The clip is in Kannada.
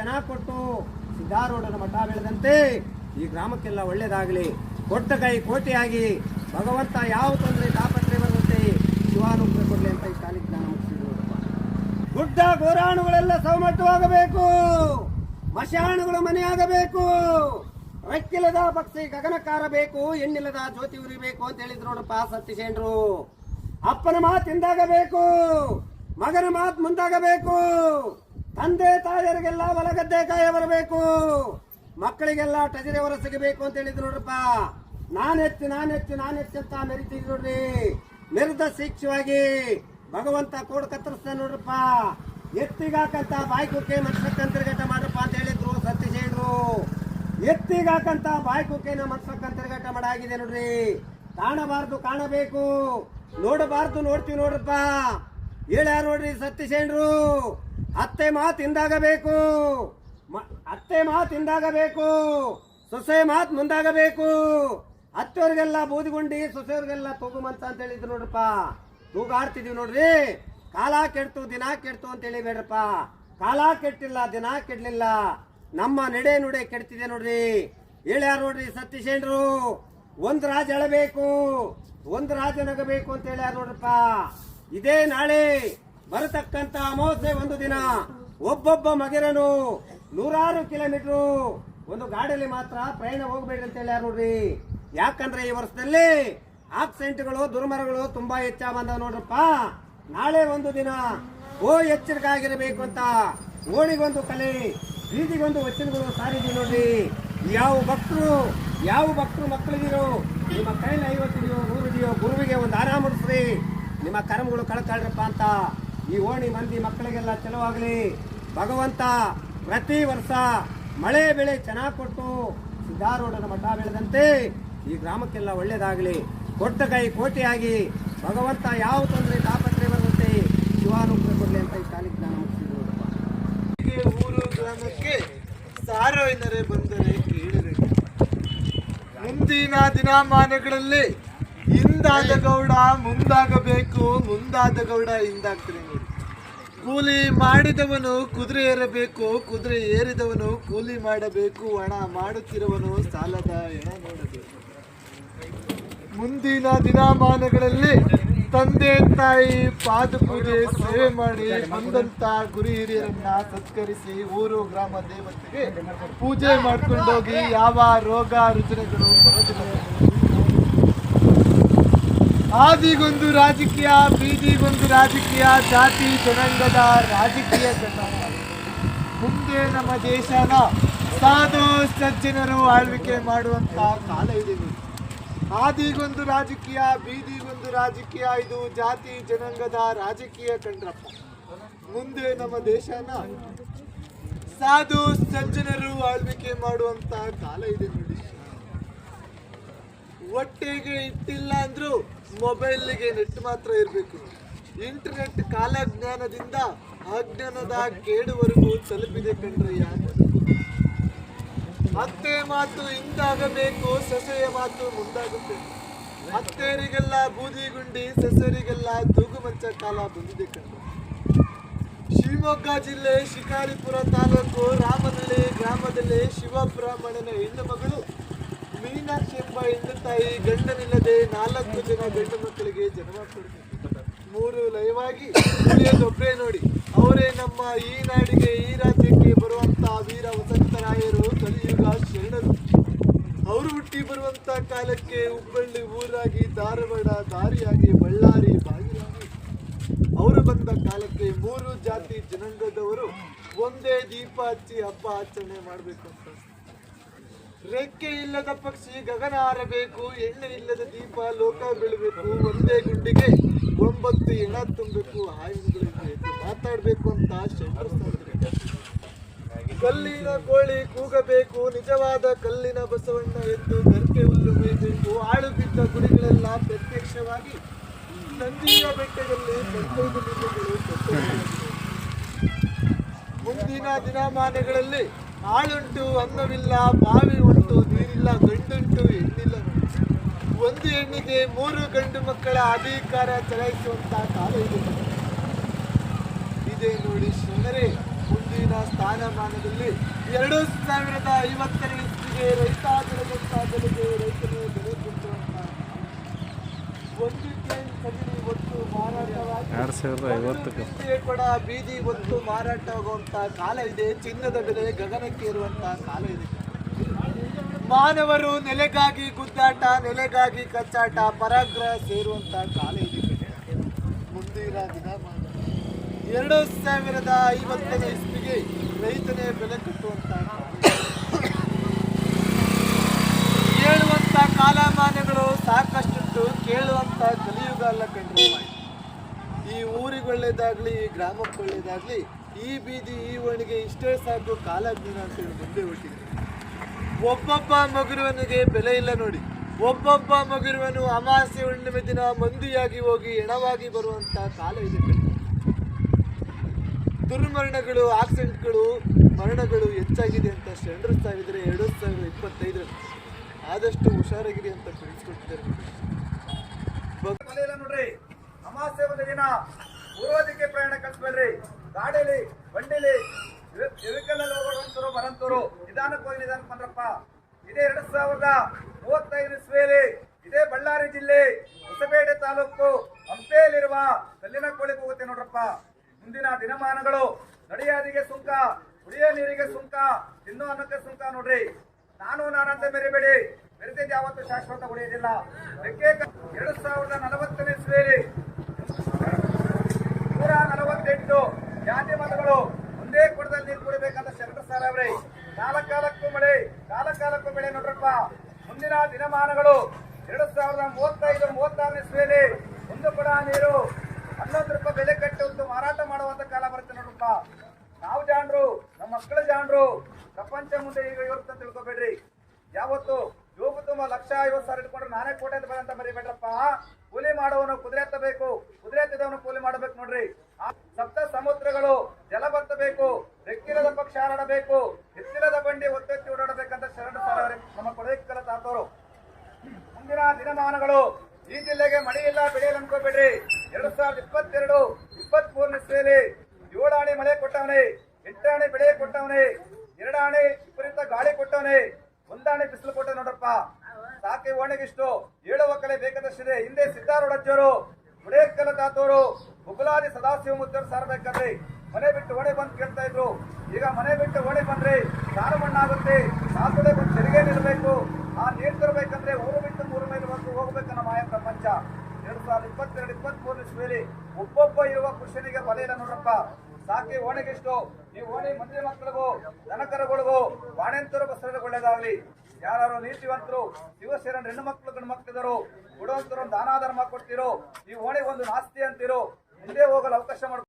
ಚೆನ್ನಾಗಿ ಕೊಟ್ಟು ಸಿದ್ಧಾರೂಢನ ಮಠ ಬೆಳೆದಂತೆ ಈ ಗ್ರಾಮಕ್ಕೆಲ್ಲ ಒಳ್ಳೇದಾಗಲಿ. ಕೊಟ್ಟ ಕೈ ಕೋಟಿಯಾಗಿ ಭಗವಂತ ಯಾವ ತೊಂದರೆ ತಾಪತ್ರೆ ಬರುತ್ತೆ ಶಿವಾನುಗ್ರಹ ಕೊಡ್ಲಿ ಅಂತ ಈ ಕಾಲಿಗೆ ಜ್ಞಾನ ಮುಗಿಸಿದ್ರು. ಗುಡ್ಡ ಗೋರಾಣುಗಳೆಲ್ಲ ಸೌಮಟ್ಟವಾಗಬೇಕು, ಮಶಾಣುಗಳು ಮನೆಯಾಗಬೇಕು, ರೆಕ್ಕಿಲ್ಲದ ಪಕ್ಷಿ ಗಗನಕ್ಕಾರಬೇಕು, ಎಣ್ಣಿಲ್ಲದ ಜ್ಯೋತಿ ಉರಿಬೇಕು ಅಂತ ಹೇಳಿದ್ರು ನೋಡಪ್ಪ ಸತ್ಯಸೇನರು. ಅಪ್ಪನ ಮಾತಿಂದಾಗಬೇಕು, ಮಗನ ಮಾತು ಮುಂದಾಗಬೇಕು, ತಂದೆ ತಾಯಿಯರಿಗೆಲ್ಲ ಹೊಲಗದ್ದೆ ಕಾಯ ಬರಬೇಕು, ಮಕ್ಕಳಿಗೆಲ್ಲ ಟಜರೆ ಹೊರ ಸಿಗಬೇಕು ಅಂತ ಹೇಳಿದ್ರು ನೋಡ್ರಪ್ಪ. ನಾನೆತ್ತಿ ಅಂತ ಮೆರಿತಿದ್ರು ನೋಡ್ರಿ. ಮೆರೆದ ಶಿಕ್ಷವಾಗಿ ಭಗವಂತ ಕೋಡ್ ಕತ್ತರಿಸ್ತಾನೆ ನೋಡ್ರಪ್ಪ. ಎತ್ತಿಗಾಕಂತ ಬಾಯ್ಕುಕ್ಕೆ ಮನ್ಸಕ್ಕಂತರ್ಗಟ ಮಾಡಪ್ಪ ಅಂತ ಹೇಳಿದ್ರು ಸತ್ಯಸೇನರು. ಎತ್ತಿಗಾಕಂತ ಬಾಯ್ಕುಕ್ಕೆನ ಮನ್ಸಕ್ಕಂತರ್ಗಟ ಮಾಡಾಗಿದೆ ನೋಡ್ರಿ. ಕಾಣಬಾರ್ದು ಕಾಣಬೇಕು, ನೋಡಬಾರ್ದು ನೋಡ್ತೀವಿ ನೋಡ್ರಪ್ಪ. ಹೇಳ್ಯಾರ ನೋಡ್ರಿ ಸತ್ಯಸೇನರು. ಅತ್ತೆ ಮಾತಿಂದಾಗಬೇಕು, ಅತ್ತೆ ಮಾತಿಂದಾಗಬೇಕು, ಸೊಸೆ ಮಾತು ಮುಂದಾಗಬೇಕು. ಅತ್ತೆಯವ್ರಿಗೆಲ್ಲ ಬೂದಿಗುಂಡಿ, ಸೊಸೆಯವ್ರಿಗೆಲ್ಲ ತೂಗುಮಂತ ಅಂತ ಹೇಳಿದ್ರು ನೋಡ್ರಪ್ಪ. ತೂಗಾಡ್ತಿದೀವಿ ನೋಡ್ರಿ. ಕಾಲ ಕೆಡ್ತು ದಿನ ಕೆಡ್ತು ಅಂತ ಹೇಳಿಬೇಡ್ರಪ್ಪ. ಕಾಲ ಕೆಟ್ಟಿಲ್ಲ, ದಿನ ಕೆಡ್ಲಿಲ್ಲ, ನಮ್ಮ ನಡೆ ನುಡೆ ಕೆಡ್ತಿದೆ ನೋಡ್ರಿ. ಹೇಳ್ಯಾರ ನೋಡ್ರಿ ಸತ್ಯಸೇನರು. ಒಂದ್ ರಾಜ ಎಳಬೇಕು, ಒಂದ್ ರಾಜ ನಗಬೇಕು ಅಂತ ಹೇಳ್ಯಾರ ನೋಡ್ರಪ್ಪ. ಇದೇ ನಾಳೆ ಬರತಕ್ಕಂತ ಅಮಾವಾಸ್ಯೆ ಒಂದು ದಿನ ಒಬ್ಬೊಬ್ಬ ಮಗಿರನು 100 ಕಿಲೋಮೀಟರ್ ಒಂದು ಗಾಡಿಯಲ್ಲಿ ಮಾತ್ರ ಪ್ರಯಾಣ ಹೋಗ್ಬೇಡ್ರಿ ಅಂತ ಹೇಳ್ಯಾರ ನೋಡ್ರಿ. ಯಾಕಂದ್ರೆ ಈ ವರ್ಷದಲ್ಲಿ ಆಕ್ಸಿಡೆಂಟ್ಗಳು ದುರ್ಮರಗಳು ತುಂಬಾ ಹೆಚ್ಚಾಗಿ ಬಂದವ ನೋಡ್ರಪ್ಪ. ನಾಳೆ ಒಂದು ದಿನ ಎಚ್ಚರಿಕೆ ಆಗಿರಬೇಕು ಅಂತ ಓಣಿಗೊಂದು ಕಲೆ, ಬೀದಿಗೊಂದು ವಚನಗಳು ಸಾರಿದೀವಿ ನೋಡ್ರಿ. ಯಾವ ಭಕ್ತರು ಮಕ್ಕಳಿಗಿರೋ ನಿಮ್ಮ ಕೈಲಿ 50 ಇದೆಯೋ 100 ಇದೆಯೋ ಗುರುವಿಗೆ ಒಂದು ಆರಾಮ ಮುಡಿಸ್ರಿ, ನಿಮ್ಮ ಕರ್ಮಗಳು ಕಳ್ಕೊಳ್ರಪ್ಪ ಅಂತ ಈ ಓಣಿ ಮಂದಿ ಮಕ್ಕಳಿಗೆಲ್ಲ ಚಲುವಾಗಲಿ. ಭಗವಂತ ಪ್ರತಿ ವರ್ಷ ಮಳೆ ಬೆಳೆ ಚೆನ್ನಾಗಿ ಕೊಟ್ಟು ಸಿದ್ಧಾರೂಢನ ಮಠ ಬೆಳೆದಂತೆ ಈ ಗ್ರಾಮಕ್ಕೆಲ್ಲ ಒಳ್ಳೇದಾಗಲಿ. ಕೊಟ್ಟ ಕೈ ಕೋಟಿಯಾಗಿ ಭಗವಂತ ಯಾವ ತೊಂದರೆ ತಾಪತ್ರೆ ಬರುತ್ತೆ ಶಿವಾನುಗ್ರಹ ಕೊಡ್ಲಿ ಅಂತ ಈ ಕಾಲಿಗೆ ಜ್ಞಾನ ಮುಗಿಸಿದ್ರು. ಊರು ಗ್ರಾಮಕ್ಕೆ ಸಾರ್ವಜನಿಕರೇ ಬಂದರೆ ಕೇಳಿದರೆ ಮುಂದಿನ ದಿನಮಾನಗಳಲ್ಲಿ ಹಿಂದಾದ ಗೌಡ ಮುಂದಾಗಬೇಕು, ಮುಂದಾದ ಗೌಡ ಹಿಂದಾಗ್ತಾರೆ ನೋಡಿ. ಕೂಲಿ ಮಾಡಿದವನು ಕುದುರೆ ಏರಬೇಕು, ಕುದುರೆ ಏರಿದವನು ಕೂಲಿ ಮಾಡಬೇಕು, ಹಣ ಮಾಡುತ್ತಿರುವನು ಸಾಲದ ಹೆಣ ನೋಡಬೇಕು. ಮುಂದಿನ ದಿನಮಾನಗಳಲ್ಲಿ ತಂದೆ ತಾಯಿ ಪಾದಪೂಜೆ ಸೇವೆ ಮಾಡಿ ಬಂದಂತ ಗುರು ಹಿರಿಯರನ್ನ ಸತ್ಕರಿಸಿ ಊರು ಗ್ರಾಮ ದೇವತೆಗೆ ಪೂಜೆ ಮಾಡ್ಕೊಂಡೋಗಿ ಯಾವ ರೋಗ ರುಜಿನಗಳು ಬರೋದಿಲ್ಲ. ಆದಿಗೊಂದು ರಾಜಕೀಯ, ಬೀದಿಗೊಂದು ರಾಜಕೀಯ, ಜಾತಿ ಜನಾಂಗದ ರಾಜಕೀಯ ಮುಂದೆ ನಮ್ಮ ದೇಶನ ಸಾಧು ಸಜ್ಜನರು ಆಳ್ವಿಕೆ ಮಾಡುವಂತ ಕಾಲ ಇದೆ. ಆದಿಗೊಂದು ರಾಜಕೀಯ, ಬೀದಿಗೊಂದು ರಾಜಕೀಯ, ಇದು ಜಾತಿ ಜನಾಂಗದ ರಾಜಕೀಯ ಕಂಡ್ರಪ್ಪ. ಮುಂದೆ ನಮ್ಮ ದೇಶನ ಸಾಧು ಸಜ್ಜನರು ಆಳ್ವಿಕೆ ಮಾಡುವಂತ ಕಾಲ ಇದೆ ನೋಡಿ. ಹೊಟ್ಟೆಗೆ ಇಟ್ಟಿಲ್ಲ ಅಂದ್ರೂ ಮೊಬೈಲ್ಗೆ ನೆಟ್ ಮಾತ್ರ ಇರಬೇಕು. ಇಂಟರ್ನೆಟ್ ಕಾಲಜ್ಞಾನದಿಂದ ಅಜ್ಞಾನದ ಕೇಡುವರೆಗೂ ತಲುಪಿದೆ ಕಂಡ್ರಯ್ಯ. ಅತ್ತೆ ಮಾತು ಹಿಂದಾಗಬೇಕು, ಸೊಸೆಯ ಮಾತು ಮುಂದಾಗಬೇಕು. ಅತ್ತೆಯರಿಗೆಲ್ಲ ಬೂದಿಗುಂಡಿ, ಸೊಸೆಯರಿಗೆಲ್ಲ ತೂಗುಮಂಚ ಕಾಲ ಬಂದಿದೆ ಕಂಡ್ರೆ. ಶಿವಮೊಗ್ಗ ಜಿಲ್ಲೆ ಶಿಕಾರಿಪುರ ತಾಲೂಕು ರಾಮನಹಳ್ಳಿ ಗ್ರಾಮದಲ್ಲಿ ಶಿವಬ್ರಾಹ್ಮಣನ ಹೆಣ್ಣು ಮಗಳು ಮೀನಾಕ್ಷಿ ಎಂಬ ಹೆಣ್ಣು ತಾಯಿ ಗಂಡನಿಲ್ಲದೆ 4 ಜನ ಗಂಡು ಮಕ್ಕಳಿಗೆ ಜನ್ಮ ಕೊಡ್ತಾರೆ. 3 ಲಯವಾಗಿ ಉಳಿಯೋದೊಬ್ಬರೇ ನೋಡಿ. ಅವರೇ ನಮ್ಮ ಈ ನಾಡಿಗೆ, ಈ ರಾಜ್ಯಕ್ಕೆ ಬರುವಂತ ವೀರ ವಸಂತರಾಯರು, ಕಲಿಯುಗ ಶರಣರು. ಅವರು ಹುಟ್ಟಿ ಬರುವಂತ ಕಾಲಕ್ಕೆ ಹುಬ್ಬಳ್ಳಿ ಊರಾಗಿ, ಧಾರವಾಡ ದಾರಿಯಾಗಿ, ಬಳ್ಳಾರಿ ಬಾಗಿಲಾಗಿ ಅವರು ಬಂದ ಕಾಲಕ್ಕೆ 3 ಜಾತಿ ಜನಾಂಗದವರು ಒಂದೇ ದೀಪ ಹಚ್ಚಿ ಹಬ್ಬ ಆಚರಣೆ ಮಾಡಬೇಕು ಅಂತ. ರೆಕ್ಕೆ ಇಲ್ಲದ ಪಕ್ಷಿ ಗಗನ ಹಾರಬೇಕು, ಎಣ್ಣೆ ಇಲ್ಲದ ದೀಪ ಲೋಕ ಬೀಳಬೇಕು, ಒಂದೇ ಗುಂಡಿಗೆ 9 ಹೆಣ ತುಂಬಬೇಕು, ಹಾಯಿಗಳಿಗೆ ಮಾತಾಡಬೇಕು ಅಂತ ಶಂಕರಿಸ್ತಾರೆ. ಕಲ್ಲಿನ ಕೋಳಿ ಕೂಗಬೇಕು, ನಿಜವಾದ ಕಲ್ಲಿನ ಬಸವಣ್ಣ ಎಂದು ಗರ್ಕೆ ಹುಲ್ಲು ಮೇಯಬೇಕು. ಆಳು ಬಿದ್ದ ಗುಡಿಗಳೆಲ್ಲ ಪ್ರತ್ಯಕ್ಷವಾಗಿ ನಂದಿಯ ಬೆಟ್ಟದಲ್ಲಿ 15 ಲಿಂಗಗಳು. ಮುಂದಿನ ದಿನಮಾನಗಳಲ್ಲಿ ಆಳುಂಟು ಅನ್ನವಿಲ್ಲ, ಬಾವಿ ಉಂಟು ನೀರಿಲ್ಲ, ಗಂಡುಂಟು ಹೆಣ್ಣಿಲ್ಲ. ಒಂದು ಹೆಣ್ಣಿಗೆ 3 ಗಂಡು ಮಕ್ಕಳ ಅಧಿಕಾರ ಚಲಾಯಿಸುವಂತ ಕಾಲ ಇದೆ ನೋಡಿ ಶರಣರೇ. ಮುಂದಿನ ಮುಂದಿನ ಸ್ಥಾನಮಾನದಲ್ಲಿ 2050ನೇ ಇಸ್ವಿಗೆ ರೈತ ಬೆಳೆದಂತ ಬೆಳೆಗೆ ರೈತನೇ ಬೆಲೆ ಕೊಟ್ಟುವಂತ ಒಂದು ಟ್ರೈನ್ ಕದಿರಿ ಒಟ್ಟು ಮಾರಾಟವಾಗಿ 2050 ಕೂಡ ಬೀದಿ ಒತ್ತು ಮಾರಾಟವಾಗುವಂತ ಕಾಲ ಇದೆ. ಚಿನ್ನದ ಬೆಲೆ ಗಗನಕ್ಕೆ ಇರುವಂತ ಕಾಲ ಇದೆ. ಮಾನವರು ನೆಲೆಗಾಗಿ ಗುದ್ದಾಟ, ನೆಲೆಗಾಗಿ ಕಚ್ಚಾಟ, ಪರಾಗ್ರಹ ಸೇರುವಂತ ಕಾಲ ಇದೆ. ಮುಂದಿನ ದಿನಮಾನ 2050ನೇ ಇಸ್ವಿಗೆ ರೈತನೇ ಬೆಲೆ ಕಟ್ಟುವಂತ ಹೇಳುವಂತ ಕಾಲಮಾನಗಳು ಸಾಕಷ್ಟು ಕೇಳುವಂತ ಕಲಿಯುಗ ಅಲ್ಲ ಕಂಡ್ರೆ. ಈ ಊರಿಗೆ ಒಳ್ಳೇದಾಗ್ಲಿ, ಈ ಗ್ರಾಮಕ್ಕೆ ಒಳ್ಳೇದಾಗ್ಲಿ, ಈ ಬೀದಿ ಈ ಓಣಿಗೆ ಇಷ್ಟೇ ಸಾಕು ಕಾಲಜ್ಞಾನ ಅಂತೇಳಿ ಮುಂದೆ ಹೊಟ್ಟಿದೆ. ಒಬ್ಬೊಬ್ಬ ಮಗುರುವನಿಗೆ ಬೆಲೆ ಇಲ್ಲ ನೋಡಿ. ಒಬ್ಬೊಬ್ಬ ಮಗುರುವನು ಅಮಾವಾಸ್ಯೆ ಹುಣ್ಣಿಮೆ ದಿನ ಮಂದಿಯಾಗಿ ಹೋಗಿ ಹೆಣವಾಗಿ ಬರುವಂತ ಕಾಲ ಇದೆ. ದುರ್ಮರಣಗಳು, ಆಕ್ಸಿಡೆಂಟ್ಗಳು, ಮರಣಗಳು ಹೆಚ್ಚಾಗಿದೆ ಅಂತ ಶರಣರು ಸಾವಿದ್ರೆ 2025 ಆದಷ್ಟು ಹುಷಾರಾಗಿರಿ ಅಂತ ತಿಳಿಸ್ಕೊಟ್ಟಿದ್ದಾರೆ ನೋಡ್ರಿ. ಅಮಾವಾಸ್ಯೆ ಒಂದು ದಿನ ಪೂರ್ವದಿಕ್ಕೆ ಪ್ರಯಾಣ ಕಳಿಸ್ಬೇಡ್ರಿ. ಗಾಡಿಲಿ, ಬಂಡಿಲಿ, ವೆಹಿಕಲ್ ಹೋಗೋಂತರು ಬರಂತರು ನಿಧಾನಕ್ಕೆ ಹೋಗಿ ನಿಧಾನಕ್ಕೆ ಬಂದ್ರಪ್ಪ. ಇದೇ 2035 ಇಸ್ವಿಯಲ್ಲಿ ಇದೇ ಬಳ್ಳಾರಿ ಜಿಲ್ಲೆ ಹೊಸಪೇಟೆ ತಾಲೂಕು ಹಂಪೆಯಲ್ಲಿರುವ ಕಲ್ಲಿನ ಕೋಳಿಗೆ ಹೋಗುತ್ತೆ ನೋಡ್ರಪ್ಪ. ಮುಂದಿನ ದಿನಮಾನಗಳು ನಡೆಯಾದಿಗೆ ಸುಂಕ, ಕುಡಿಯೋ ನೀರಿಗೆ ಸುಂಕ, ತಿನ್ನೋ ಅನ್ನಕ್ಕೆ ಸುಂಕ ನೋಡ್ರಿ. ನಾನಂತ ಮೆರಿಬೇಡಿ, ಮೆರೆದಿದ್ದು ಯಾವತ್ತು ಶಾಶ್ವತ ಉಳಿಯೋದಿಲ್ಲ. 2040ನೇ ಇಸ್ವಿಯಲ್ಲಿ 148 ಜಾತಿ ಮತಗಳು ಒಂದೇ ಕೊಡದಲ್ಲಿ ನೀರು ಕುಡಿಬೇಕಂತ ಶರಣರು ಸಾರವ್ರಿ. ಕಾಲಕ್ಕೂ ಮಳೆ, ಕಾಲಕ್ಕೂ ಬೆಳೆ ನೋಡ್ರಪ್ಪ. ಮುಂದಿನ ದಿನಮಾನಗಳು 2035-36ನೇ ಇಸ್ವಿಯಲ್ಲಿ ಒಂದು ಕೊಡ ನೀರು 11 ರೂಪಾಯಿ ಬೆಲೆ ಕಟ್ಟಿ ಒಂದು ಮಾರಾಟ ಮಾಡುವಂತ ಕಾಲ ಬರುತ್ತೆ ನೋಡ್ರಪ್ಪ. ನಾವು ಜಾಣರು, ನಮ್ಮ ಮಕ್ಕಳು ಜಾಣರು. ಪ್ರಪಂಚ ಮುಂದೆ ಈಗ ಇರುತ್ತೆ ಅಂತ ತಿಳ್ಕೊಬೇಡ್ರಿ. ಯಾವತ್ತು ಯೋಗು ತುಂಬ 1,50,000 ಇಟ್ಕೊಂಡ್ರೆ ನಾನೇ ಕೋಟೆ ಅಂತ ಬರಂತ ಮರಿಬೇಡ್ರಪ್ಪ. ಕೂಲಿ ಮಾಡುವವನು ಕುದುರೆ ಎತ್ತಬೇಕು, ಕುದುರೆ ಎತ್ತಿದವನು ಕೂಲಿ ಮಾಡಬೇಕು ನೋಡ್ರಿ. ಸಪ್ತ ಸಮುದ್ರಗಳು ಜಲ ಬತ್ತಬೇಕು, ರೆಕ್ಕಿರದ ಪಕ್ಷ ಹಾರಾಡಬೇಕು, ಎತ್ತಿರದ ಬಂಡಿ ಒತ್ತೆತ್ತಿ ಓಡಾಡಬೇಕಂತ ಶರಣರು ಸಾರವ್ರೆ ನಮ್ಮ ಕೊಡೈಕಲ ತಾತವರು. ಮುಂದಿನ ದಿನಮಾನಗಳು ಈ ಜಿಲ್ಲೆಗೆ ಮಳೆ ಇಲ್ಲ, ಬೆಳೆಯಲ್ಲ ಅನ್ಕೋಬೇಡ್ರಿ. 2022-23ನೇ ಇಸ್ವಿಯಲ್ಲಿ 7 ಆಣೆ ಮಳೆ ಕೊಟ್ಟವನೇ, 8 ಆಣೆ ಬೆಳೆ ಕೊಟ್ಟವನೇ, 2 ಆಣೆ ವಿಪರೀತ ಗಾಳಿ ಕೊಟ್ಟವನೇ, 1 ಆಣೆ ಬಿಸಿಲು ಕೊಟ್ಟ ನೋಡ್ರಪ್ಪ. ಸಾಕೆ ಓಣೆಗಿಷ್ಟು 7 ಒಕ್ಕಲೆ ಬೇಕಾದಷ್ಟಿದೆ. ಹಿಂದೆ ಸಿದ್ದಾರೂಢಜ್ಜರು, ಮುಡೇಕಲ ತಾತವರು, ಬುಗುಲಾದಿ ಸದಾಶಿವ ಮುದ್ದರು ಸಾರಬೇಕಂದ್ರಿ ಮನೆ ಬಿಟ್ಟು ಓಣೆ ಬಂದು ಕೇಳ್ತಾ ಇದ್ರು. ಈಗ ಮನೆ ಬಿಟ್ಟು ಓಣೆ ಬಂದ್ರೆ ಸಾರು ಮಣ್ಣಾಗುತ್ತೆ, ಸಾಕುಡೆ ಬಂದು ತೆರಿಗೆ ನಿಲ್ಲಬೇಕು. ಆ ನೀರು ತರಬೇಕಂದ್ರೆ ಊರು ಬಿಟ್ಟು 3 ಮೈಲು ಹೋಗ್ಬೇಕನ್ನ ಮಾಯ ಪ್ರಪಂಚ. 2022-23ನೇ ಇಸ್ವಿಯಲ್ಲಿ ಒಬ್ಬೊಬ್ಬ ಇರುವ ಪುರುಷನಿಗೆ ಬಲ ಇಲ್ಲ ನೋಡ್ರಪ್ಪ. ಸಾಕಿ ಓಣೆಗಿಷ್ಟು. ಈ ಓಣಿ ಮಂದಿ ಮಕ್ಕಳಿಗೂ ದನಕರುಗಳಿಗೂ ಬಾಣೆಂತರು ಬಸರಿಗೆ ಒಳ್ಳೇದಾಗ್ಲಿ. ಯಾರು ನೀತಿವಂತರು, ಶಿವಶರಣ ಹೆಣ್ಣು ಮಕ್ಕಳು ಗಂಡು ಮಕ್ಕಳಿದರು ಕೊಡುವಂತರು ದಾನ ಧರ್ಮ ಕೊಡ್ತಿರೋ, ಈ ಓಣಿ ಒಂದು ನಾಸ್ತಿ ಅಂತಿರೋ, ಮುಂದೆ ಹೋಗಲು ಅವಕಾಶ ಮಾಡ್ಕೊ.